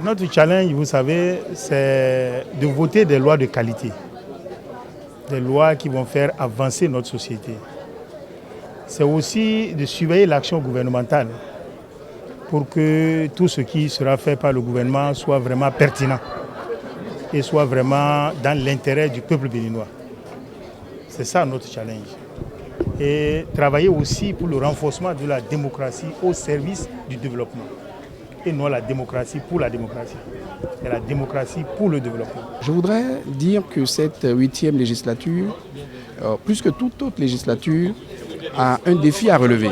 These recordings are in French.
Notre challenge, vous savez, c'est de voter des lois de qualité, des lois qui vont faire avancer notre société. C'est aussi de surveiller l'action gouvernementale pour que tout ce qui sera fait par le gouvernement soit vraiment pertinent et soit vraiment dans l'intérêt du peuple béninois. C'est ça notre challenge. Et travailler aussi pour le renforcement de la démocratie au service du développement. Et non la démocratie pour la démocratie. C'est la démocratie pour le développement. Je voudrais dire que cette 8e législature, plus que toute autre législature, a un défi à relever.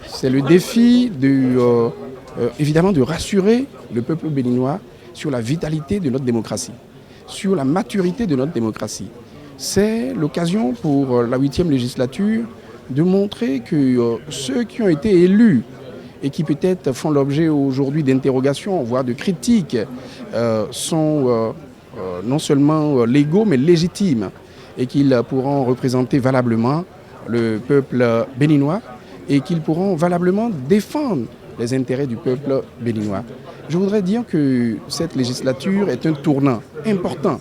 C'est le défi évidemment de rassurer le peuple béninois sur la vitalité de notre démocratie, sur la maturité de notre démocratie. C'est l'occasion pour la 8e législature de montrer que ceux qui ont été élus et qui peut-être font l'objet aujourd'hui d'interrogations, voire de critiques, sont non seulement légaux mais légitimes et qu'ils pourront représenter valablement le peuple béninois et qu'ils pourront valablement défendre les intérêts du peuple béninois. Je voudrais dire que cette législature est un tournant important.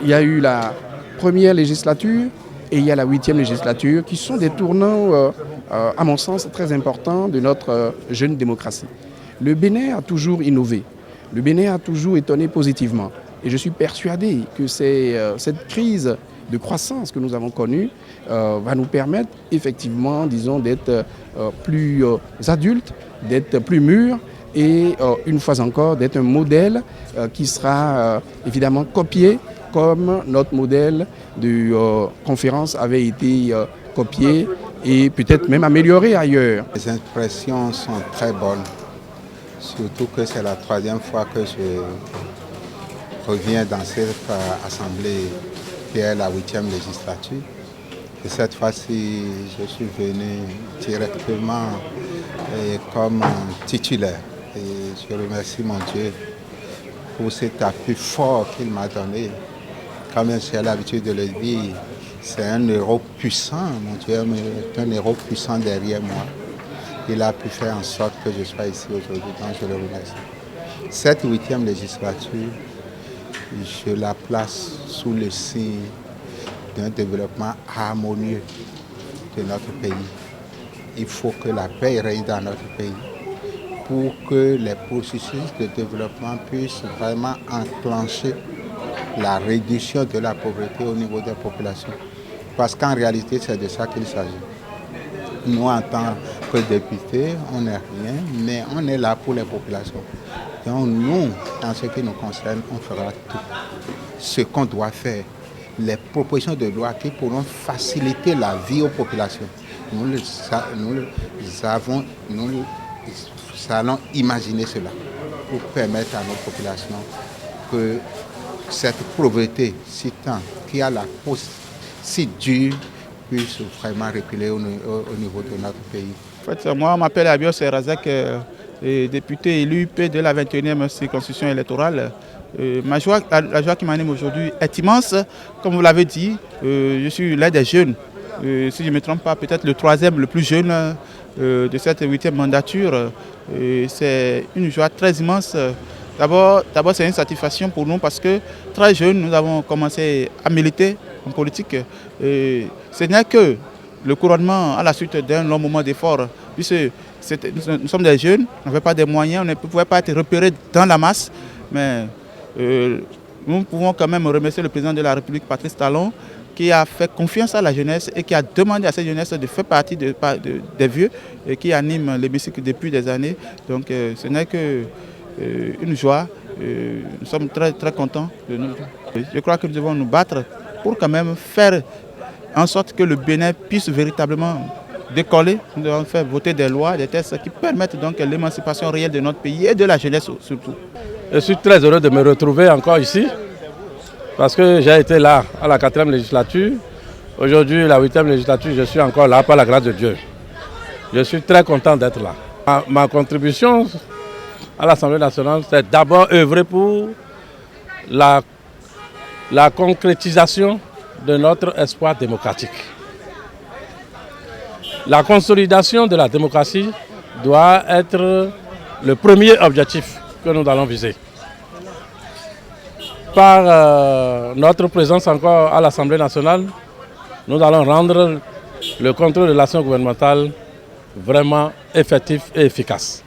Il y a eu la première législature et il y a la 8e législature qui sont des tournants, à mon sens, très importants de notre jeune démocratie. Le Bénin a toujours innové, le Bénin a toujours étonné positivement et je suis persuadé que cette crise de croissance que nous avons connue va nous permettre effectivement, disons, d'être plus adultes, d'être plus mûrs et une fois encore d'être un modèle qui sera évidemment copié comme notre modèle de conférence avait été copié et peut-être même amélioré ailleurs. Les impressions sont très bonnes, surtout que c'est la 3e fois que je reviens dans cette assemblée qui est la 8e législature. Et cette fois-ci, je suis venu directement comme titulaire. Et je remercie mon Dieu pour cet appui fort qu'il m'a donné. Comme j'ai l'habitude de le dire, c'est un héros puissant, mon Dieu est un héros puissant derrière moi. Il a pu faire en sorte que je sois ici aujourd'hui, donc je le remercie. Cette 8e législature, je la place sous le signe d'un développement harmonieux de notre pays. Il faut que la paix règne dans notre pays pour que les processus de développement puissent vraiment enclencher la réduction de la pauvreté au niveau des populations. Parce qu'en réalité, c'est de ça qu'il s'agit. Nous, en tant que députés, on n'est rien, mais on est là pour les populations. Donc nous, en ce qui nous concerne, on fera tout ce qu'on doit faire. Les propositions de loi qui pourront faciliter la vie aux populations. Nous allons imaginer cela pour permettre à nos populations que cette pauvreté si tend, qui a la cause si dure, puisse vraiment reculer au niveau de notre pays. En fait, moi, je m'appelle Abios Razak, député élu de la 21e circonscription électorale. La joie qui m'anime aujourd'hui est immense. Comme vous l'avez dit, je suis l'un des jeunes, si je ne me trompe pas, peut-être le 3e, le plus jeune de cette 8e mandature. C'est une joie très immense. D'abord, c'est une satisfaction pour nous parce que très jeunes, nous avons commencé à militer en politique. Ce n'est que le couronnement à la suite d'un long moment d'effort, puisque nous sommes des jeunes, on n'avait pas de moyens, on ne pouvait pas être repérés dans la masse, mais nous pouvons quand même remercier le président de la République, Patrice Talon, qui a fait confiance à la jeunesse et qui a demandé à cette jeunesse de faire partie des vieux et qui anime l'hémicycle depuis des années. Donc ce n'est que une joie. Nous sommes très, très contents de nous. Je crois que nous devons nous battre pour quand même faire en sorte que le Bénin puisse véritablement décoller. Nous devons faire voter des lois, des textes qui permettent donc l'émancipation réelle de notre pays et de la jeunesse surtout. Je suis très heureux de me retrouver encore ici parce que j'ai été là à la 4e législature. Aujourd'hui, la 8e législature, je suis encore là par la grâce de Dieu. Je suis très content d'être là. Ma contribution à l'Assemblée nationale, c'est d'abord œuvrer pour la concrétisation de notre espoir démocratique. La consolidation de la démocratie doit être le premier objectif que nous allons viser. Par notre présence encore à l'Assemblée nationale, nous allons rendre le contrôle de l'action gouvernementale vraiment effectif et efficace.